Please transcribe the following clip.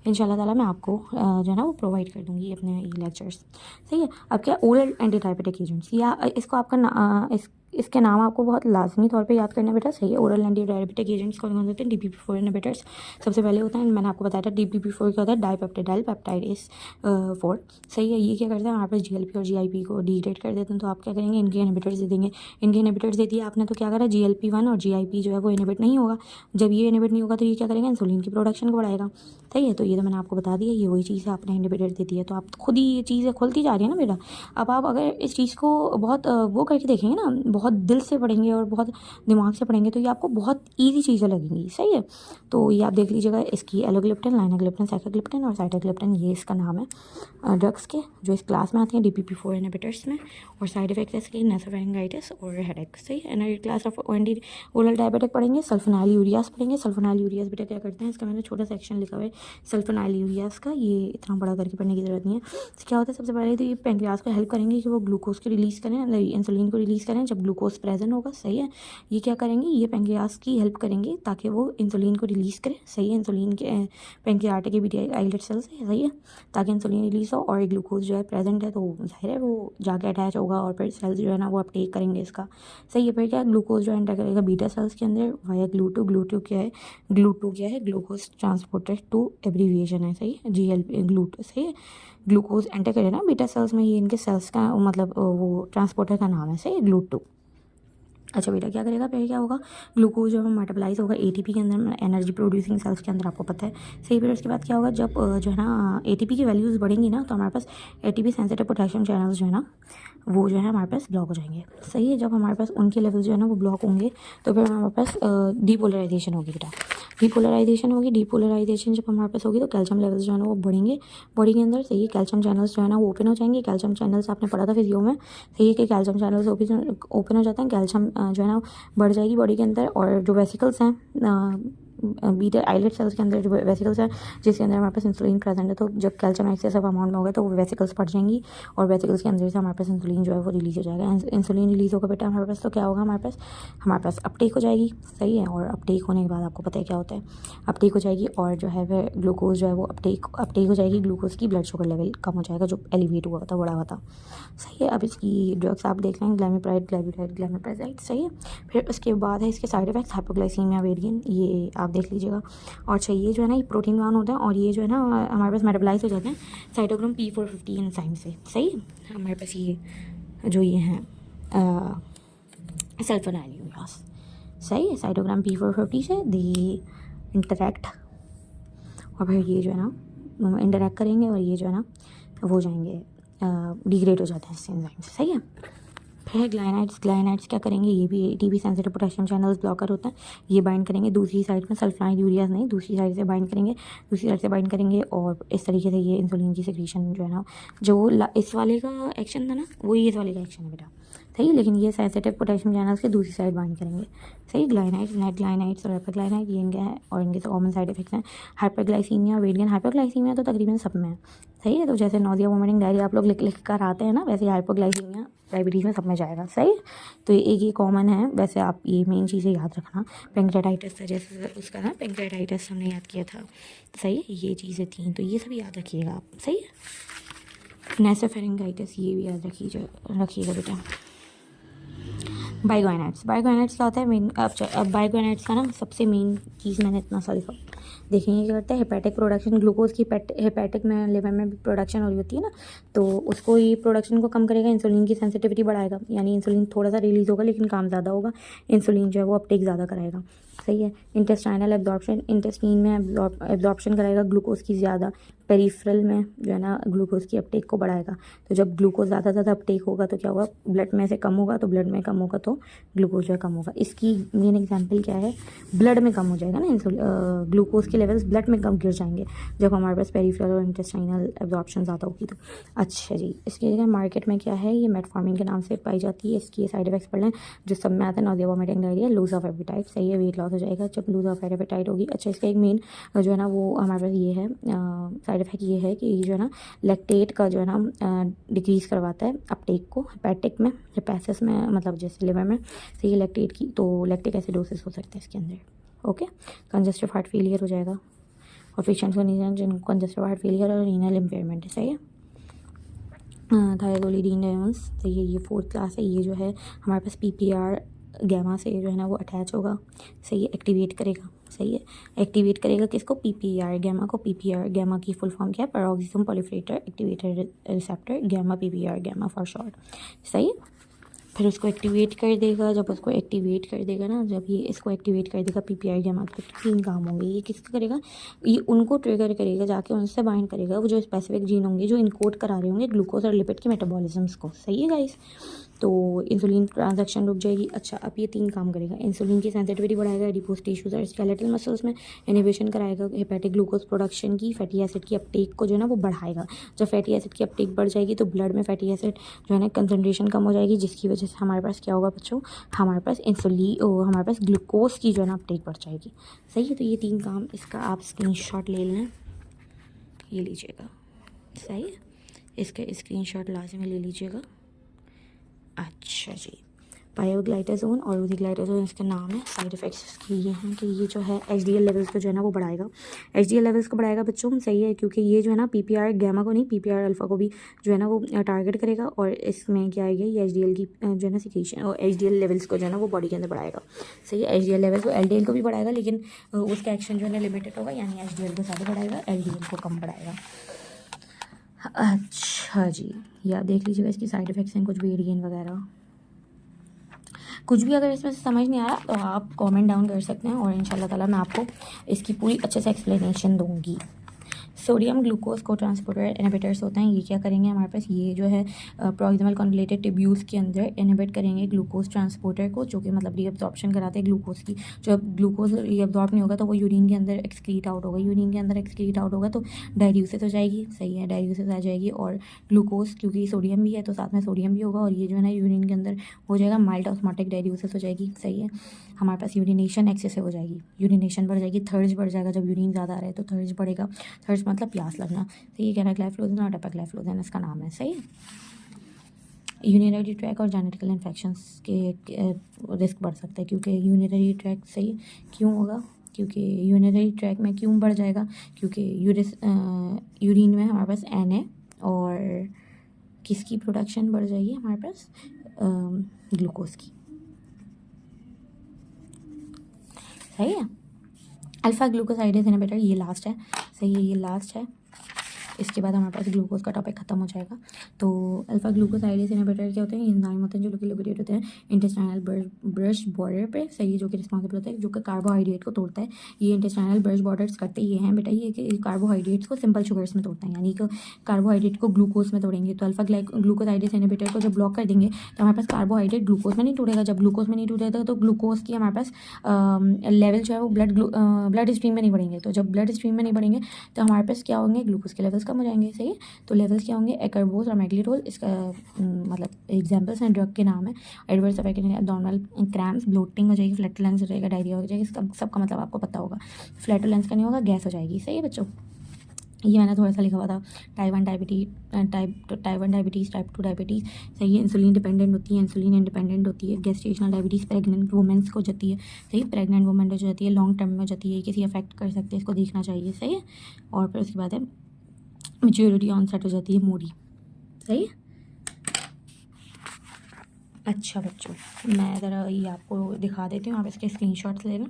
इंशाल्लाह ताला मैं आपको जो है ना वो प्रोवाइड कर दूँगी अपने ये लेक्चर्स। सही है। अब क्या ओरल एंटी डायबिटिक एजेंट्स, या इसको आपका इसके नाम आपको बहुत लाजमी तौर पे याद करना बेटा। सही है। ओरल एंटी डायबिटिक एजेंट्स कौन कौन होते हैं? DPP-4 इनहिबिटर्स सबसे पहले होता है। मैंने आपको बताया था DPP-4 क्या होता है, डाइपेप्टाइडाइल पेप्टाइडेस 4। सही है। ये क्या करते हैं हमारे पास GLP और GIP को डिग्रेड कर देते हैं। तो आप क्या करेंगे, इनके इनहिबिटर्स दे देंगे। इनके इनहिबिटर्स दे दिया आपने तो क्या करा, GLP-1 और GIP जो है वो इनहिबिट नहीं होगा। जब ये इनहिबिट नहीं होगा तो ये क्या करेगा, इंसुलिन की प्रोडक्शन को बढ़ाएगा। सही है। तो ये तो मैंने आपको बता दिया, ये वही चीज़ है, आपने इनहिबिटर दे दिया तो आप खुद ही ये चीज़ें खुलती जा रही है ना बेटा। अब आप अगर इस चीज़ को बहुत वो करके देखेंगे ना, बहुत दिल से पढ़ेंगे और बहुत दिमाग से पढ़ेंगे तो ये आपको बहुत ईजी चीज़ें लगेंगी। सही है। तो ये आप देख लीजिएगा, इसकी एलोग्लिप्टिन, लाइनाग्लिप्टिन, साइक्लोग्लिप्टिन और साइटाग्लिप्टिन, ये इसका नाम है ड्रग्स के जो इस क्लास में आती हैं DPP-4 इनहिबिटर्स में। और साइड इफेक्ट्स इसके नेसोफेरिंगाइटिस और हेडेक। सही है। And class of anti oral diabetic पढ़ेंगे, सल्फोनाइल यूरियास पढ़ेंगे। सल्फोनाइल यूरियास बेटा क्या करते हैं, इसका मैंने छोटा सेक्शन लिखा हुआ है सल्फोनाइल यूरियास का, ये इतना बड़ा करके पढ़ने की ज़रूरत नहीं है। तो क्या होता है, सबसे पहले तो ये पेंक्रियाज को हेल्प करेंगे कि वो ग्लूकोज को रिलीज़ करें, इंसुलिन को रिलीज़ करें जब ग्लूकोज प्रेजेंट होगा। सही है। ये क्या करेंगे, ये पेंक्रियाज की हेल्प करेंगे ताकि वो इंसुलिन को रिलीज़ करें। सही है। इंसुलिन के पेंक्रियाटिक आइलेट सेल्स है। सही है। ताकि इंसुलिन रिलीज़ हो और ग्लूकोज जो है प्रेजेंट है तो जाहिर है वो जाके अटैच होगा और फिर सेल्स जो है ना वो अपटेक करेंगे इसका। सही है। फिर क्या, ग्लूकोज जो एंटर करेगा बीटा सेल्स के अंदर वाया ग्लूटो। ग्लूटो क्या है, ग्लूटो क्या है, ग्लूकोज ट्रांसपोर्टर टू एब्रीविएशन है। सही है। GLP ग्लूटो। सही है। ग्लूकोज एंटर करे ना बीटा सेल्स में, ये इनके सेल्स का मतलब वो ट्रांसपोर्टर का नाम है। सही है, ग्लूटो। अच्छा बेटा क्या करेगा, फिर क्या होगा, ग्लूकोज जो है मेटाबोलाइज होगा ATP के अंदर, एनर्जी प्रोड्यूसिंग सेल्स के अंदर, आपको पता है। सही। फिर उसके बाद क्या होगा, जब जो है ना ATP की वैल्यूज़ बढ़ेंगी ना तो हमारे पास ATP सेंसिटिव पोटेशियम चैनल्स जो है ना वो जो है हमारे पास ब्लॉक हो जाएंगे। सही है। जब हमारे पास उनके लेवल जो है ना वो ब्लॉक होंगे तो फिर हमारे पास डीपोलराइजेशन होगी बेटा। डीपोलराइजेशन होगी। डीपोलराइजेशन जब हमारे पास होगी तो कैल्शियम लेवल्स जो है ना वो बढ़ेंगे बॉडी के अंदर। सही है। कैल्शियम चैनल्स जो है ना वो ओपन हो जाएंगे। कैल्शियम चैनल्स आपने पढ़ा था फिजियो में। सही है कि कैल्शियम चैनल्स ओपन हो जाते हैं, कैल्शियम जो है ना बढ़ जाएगी बॉडी के अंदर। और जो वेसिकल्स हैं बीटा आइलेट सेल्स के अंदर जो वेसिकल्स है जिसके अंदर हमारे पास इंसुलिन प्रेजेंट है, तो जब कैल्शियम एक्सेसिव अमाउंट में होगा तो वो वेसिकल्स बढ़ जाएंगी और वेसिकल्स के अंदर से हमारे पास इंसुलिन जो है वो रिलीज हो जाएगा। इंसुलिन रिलीज होगा बेटा हमारे पास तो क्या होगा, हमारे पास अपटेक हो जाएगी। सही है। और अपटेक होने के बाद आपको पता है क्या होता है, अपटेक हो जाएगी और जो है वह ग्लूकोज जो है वो अपटेक हो जाएगी। ग्लूकोज की ब्लड शुगर लेवल कम हो जाएगा जो एलिवेट हुआ था, बढ़ा हुआ था। सही है। अब इसकी ड्रग्स आप देख लें, ग्लैमीप्राइड। सही है। फिर उसके बाद है इसके साइड इफेक्ट्स, हाइपोग्लाइसीमिया, वेरियन, ये आप देख लीजिएगा। और अच्छा ये जो है ना ये प्रोटीन वान होता है और ये जो है ना हमारे पास मेटाबोलाइज हो जाते हैं साइटोक्रोम P450 एंजाइम से। सही है। हमारे पास ये जो ये हैं सल्फोनाइल यूरियास। सही है। साइटोग्राम P450 से दे इंटरेक्ट और फिर ये जो है ना इंटरेक्ट करेंगे और ये जो है ना वो जाएंगे डिग्रेड हो जाते हैं इससे एंजाइम से। सही है। फिर ग्लाइनाइड्स क्या करेंगे, ये भी ATP sensitive potassium channels blocker होता है, ये बाइंड करेंगे दूसरी साइड में, सल्फोनाइल यूरियाज नहीं, दूसरी साइड से बाइंड करेंगे और इस तरीके से ये इंसुलिन की सिक्रीशन जो है ना जो इस वाले का एक्शन था ना वही इस वाले का एक्शन है बेटा। सही। लेकिन ये सेंसिटिव पोटेशियम चैनल्स के दूसरी साइड बाइंड करेंगे। सही। ग्लाइनाइड्स, नेट ग्लाइनाइड्स और हाइपरग्लाइनाइड ये इनके हैं और इनके कॉमन साइड इफेक्ट्स हैं हाइपरग्लाइसीमिया, वेरियन। हाइपरग्लाइसीमिया तो तकरीबन सब में है। सही है। तो जैसे नोजिया, वोमिटिंग, डायरिया आप लोग लिख कर आते हैं ना, वैसे हाइपोग्लाइसीमिया डायबिटीज़ में सब में जाएगा। सही। तो ये कॉमन है। वैसे आप ये मेन चीज़ें याद रखना। पेंक्रेटाइटिस था जैसे उसका ना, पेंक्रेटाइटिस हमने याद किया था। सही है। ये चीज़ें थी तो ये सब याद रखिएगा आप। सही है। नेसोफेरिंगाइटिस ये भी याद रखिएगा बेटा। बाइगोनाइट्स क्या होता है मेन, अब बाइगोनाइट्स का ना सबसे मेन चीज़ मैंने इतना सा लिखा, देखेंगे क्या करता है, हेपेटिक प्रोडक्शन, ग्लूकोज की हेपेटिक में लिवर में भी प्रोडक्शन हो रही होती है ना, तो उसको ये प्रोडक्शन को कम करेगा, इंसुलिन की सेंसिटिविटी बढ़ाएगा, यानी इंसुलिन थोड़ा सा रिलीज होगा लेकिन काम ज़्यादा होगा, इंसुलिन जो है वो अपटेक ज़्यादा कराएगा। सही है। इंटेस्टाइनल एब्जॉर्प्शन, इंटेस्टीन में एब्जॉर्प्शन कराएगा ग्लूकोज की ज़्यादा, पेरिफेरल में जो है ना ग्लूकोज की अपटेक को बढ़ाएगा। तो जब ग्लूकोज ज़्यादा अपटेक होगा तो क्या होगा, ब्लड में से कम होगा, तो ब्लड में कम होगा तो ग्लूकोज जो है कम होगा। इसकी मेन एग्जांपल क्या है, ब्लड में कम हो जाएगा ना ग्लूकोज के लेवल्स ब्लड में कम गिर जाएंगे जब हमारे पास पेरिफेरल और इंटेस्टाइनल एब्जॉर्प्शन ज़्यादा होगी तो। अच्छा जी, इसके जगह मार्केट में क्या है, ये मेटफॉर्मिन के नाम से पाई जाती है। इसकी साइड इफेक्ट्स पढ़ लें जो सब में आता है, nausea, vomiting, diarrhoea, loss of appetite. सही है। वेट लॉस हो जाएगा जब लूज ऑफ एपेटाइट होगी। अच्छा, इसका एक मेन जो है ना वो हमारे पास ये है साइड इफेक्ट, ये है कि जो है ना लैक्टेट का जो है ना डिक्रीज़ करवाता है अपटेक को, हेपेटिक में, हेपेसिस में, मतलब जैसे लिवर में। सही है। लैक्टेट की तो लैक्टिक एसिडोसिस हो सकता है इसके अंदर। ओके। कंजस्टिव हार्ट फेलियर हो जाएगा। और पेशेंट्स को जिनको कंजस्टिव हार्ट फेलियर और रीनल इम्पेयरमेंट है। सही है। थायरोलिडीन लेवल्स, तो ये 4th क्लास है। ये जो है हमारे पास PPR गैमा से जो है ना वो अटैच होगा। सही है, एक्टिवेट करेगा। सही है, एक्टिवेट करेगा किसको? PPR गैमा को। PPR गैमा की फुल फॉर्म क्या है? Peroxisome proliferator activator receptor gamma, PPR gamma for short. सही है, फिर उसको एक्टिवेट कर देगा। जब उसको एक्टिवेट कर देगा ना, जब ये इसको एक्टिवेट कर देगा PPR गैमा के, तो 3 काम होंगे। ये किसका करेगा? ये उनको ट्रिगर करेगा, जाके उनसे बाइंड करेगा वो जो स्पेसिफिक जीन होंगे जो इनकोड करा रहे होंगे ग्लूकोज और लिपिड के मेटाबॉलिज्म्स को। सही है गाइस, तो इंसुलिन ट्रांजैक्शन रुक जाएगी। अच्छा, अब ये 3 काम करेगा। इंसुलिन की सेंसिटिविटी बढ़ाएगा, एडिपोज टिश्यूज और स्केलेटल मसल्स में इनिबिशन कराएगा, हेपेटिक ग्लूकोज प्रोडक्शन की, फैटी एसिड की अपटेक को जो है ना वो बढ़ाएगा। जब फैटी एसिड की अपटेक बढ़ जाएगी तो ब्लड में फैटी एसिड जो है ना कंसनट्रेशन कम हो जाएगी, जिसकी वजह से हमारे पास क्या होगा बच्चों? हमारे पास हमारे पास ग्लूकोज की जो है ना अपटेक बढ़ जाएगी। सही है, तो ये 3 काम, इसका आप स्क्रीनशॉट ले लें, ये लीजिएगा। सही है, इसका स्क्रीनशॉट लाजमी ले लीजिएगा। अच्छा जी, पायोग्लाइटाजोन और रोडिग्लाइटाजोन इसका नाम है। साइड इफ़ेक्ट्स इसके ये हैं कि ये जो है HDL लेवल्स को जो है ना वो बढ़ाएगा। HDL लेवल्स को बढ़ाएगा बच्चों, सही है, क्योंकि ये जो है ना PPR गैमा को नहीं, PPR अल्फा को भी जो है ना वो टारगेट करेगा। और इसमें क्या आएगी? ये HDL की जो है ना सिक्रीशन और HDL लेवल्स को जो है ना वो बॉडी के अंदर बढ़ाएगा। सही है, HDL लेवल्स को, LDL को भी बढ़ाएगा, लेकिन उसका एक्शन जो है ना लिमिटेड होगा, यानी HDL को ज़्यादा बढ़ाएगा, LDL को कम बढ़ाएगा। अच्छा जी, या देख लीजिएगा इसकी साइड इफ़ेक्ट्स हैं, कुछ वेट गेन वगैरह। कुछ भी अगर इसमें से समझ नहीं आ रहा तो आप कमेंट डाउन कर सकते हैं, और इंशाल्लाह ताला मैं आपको इसकी पूरी अच्छे से एक्सप्लेनेशन दूंगी। सोडियम ग्लूकोज को ट्रांसपोर्टर इनहिबिटर्स होते हैं। ये क्या करेंगे? हमारे पास ये जो है प्रॉक्सिमल कॉन्वोल्यूटेड ट्यूब्यूल्स के अंदर इनहिबिट करेंगे ग्लूकोज ट्रांसपोर्टर को, जो कि मतलब रीअब्जॉर्प्शन कराते हैं ग्लूकोज की। जब ग्लूकोज रीअब्जॉर्ब नहीं होगा तो वो यूरिन के अंदर एक्सक्रीट आउट होगा। यूरिन के अंदर एक्सक्रीट आउट होगा तो डायल्यूसिस हो जाएगी। सही है, डायल्यूसिस आ जाएगी, और ग्लूकोज क्योंकि सोडियम भी है तो साथ में सोडियम भी होगा, और ये जो है ना यूरिन के अंदर हो जाएगा, माइल्ड ऑस्मोटिक डायल्यूसिस हो जाएगी। सही है, हमारे पास यूरिनेशन एक्सेसिव हो जाएगी, यूरिनेशन बढ़ जाएगी, थर्ज बढ़ जाएगा। जब यूरिन ज़्यादा आ रहा है तो थर्ज बढ़ेगा। थर्ज मतलब प्यास लगना। तो ये कैराग्लाइफ्लोजन और डेपाग्लाइफ्लोजन इसका नाम है। सही है, यूरिनरी ट्रैक और जेनेटिकल इन्फेक्शंस के रिस्क बढ़ सकता है, क्योंकि यूरिनरी ट्रैक सही क्यों होगा? क्योंकि यूरिनरी ट्रैक में क्यों बढ़ जाएगा? क्योंकि यूरिन में हमारे पास N है, और किसकी प्रोडक्शन बढ़ जाएगी? हमारे पास ग्लूकोज की। सही है, अल्फा ग्लूकोसाइडेज इनहिबिटर ये लास्ट है। सही है, ये लास्ट है, इसके बाद हमारे पास ग्लूकोज का टॉपिक खत्म हो जाएगा। तो अल्फा ग्लूकोसाइडेज इनहिबिटर क्या होते हैं? एंजाइम होते हैं जो कि लोकेटेड होते हैं इंटेस्टाइनल ब्रश बॉर्डर पे। सही है, जो कि रिस्पॉन्सिबल होता है, जो कि कार्बोहाइड्रेट को तोड़ता है। ये इंटेस्टाइनल ब्रश बॉर्डर्स करते ये हैं बेटा, ये कि कार्बोहाइड्रेट्स को सिंपल शुगर्स में तोड़ता है, यानी कि कार्बोहाइड्रेट को ग्लूकोज में तोड़ेंगे। तो अल्फा ग्लूकोसाइडेज इनहिबिटर को जब ब्लॉक कर देंगे तो हमारे पास कार्बोहाइड्रेट ग्लूकोज में नहीं टूटेगा। जब ग्लूकोज में नहीं टूटेगा तो ग्लूकोज की हमारे पास लेवल जो है वो ब्लड स्ट्रीम में नहीं बढ़ेंगे। तो जब ब्लड स्ट्रीम में नहीं बढ़ेंगे तो हमारे पास क्या होंगे? ग्लूकोज के लेवल्स कम हो जाएंगे। सही है, तो लेवल्स क्या होंगे? एक्राबोज और मैग्लीडोल इसका मतलब एग्जांपल्स हैं, ड्रग के नाम है। Adverse effect abdominal cramps, bloating हो जाएगी, फ्लैटुलेंस हो जाएगा, डायरिया हो जाएगी। इसका सबका मतलब आपको पता होगा। फ्लैटुलेंस का नहीं होगा, गैस हो जाएगी। सही है बच्चों, ये मैंने थोड़ा सा लिखा हुआ था। Type 1 diabetes, type 2 diabetes. सही है, इंसुलिन डिपेंडेंट होती है, इंसुलिन इंडिपेंडेंट होती है। गेस्टेशनल डायबिटीज़ प्रेग्नेंट वुमेंस को जाती है। सही, प्रेग्नेंट वुमेन हो जाती है, लॉन्ग टर्म में हो जाती है, किसी अफेक्ट कर सकते हैं, इसको देखना चाहिए। सही है, और फिर उसके बाद है मैच्योरिटी ऑनसेट हो जाती है, मूडी। सही है, अच्छा बच्चों, मैं ज़रा ये आपको दिखा देती हूँ, आप इसके स्क्रीनशॉट्स ले लें।